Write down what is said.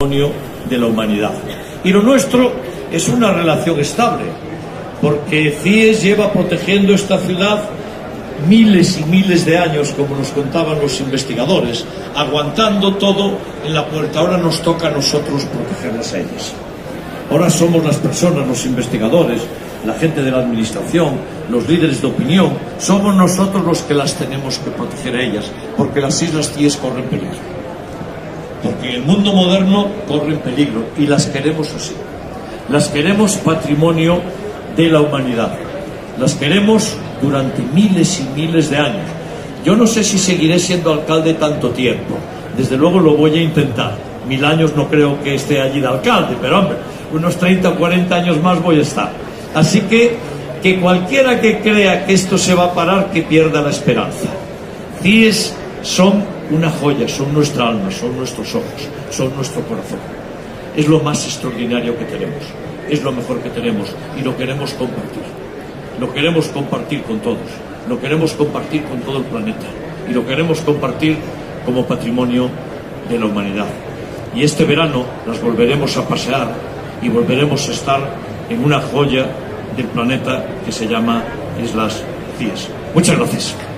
de la humanidad. Y lo nuestro es una relación estable, porque CIES lleva protegiendo esta ciudad miles y miles de años, como nos contaban los investigadores, aguantando todo en la puerta. Ahora nos toca a nosotros protegerlas a ellas. Ahora somos las personas, los investigadores, la gente de la administración, los líderes de opinión, somos nosotros los que las tenemos que proteger a ellas, porque las islas CIES corren peligro. Porque en el mundo moderno corren peligro y las queremos así. Las queremos patrimonio de la humanidad. Las queremos durante miles y miles de años. Yo no sé si seguiré siendo alcalde tanto tiempo. Desde luego lo voy a intentar. 1000 años no creo que esté allí de alcalde, pero hombre, unos 30 o 40 años más voy a estar. Así que cualquiera que crea que esto se va a parar, que pierda la esperanza. CIES son una joya, son nuestra alma, son nuestros ojos, son nuestro corazón. Es lo más extraordinario que tenemos, es lo mejor que tenemos y lo queremos compartir. Lo queremos compartir con todos, lo queremos compartir con todo el planeta y lo queremos compartir como patrimonio de la humanidad. Y este verano las volveremos a pasear y volveremos a estar en una joya del planeta que se llama Islas CIES. Muchas gracias.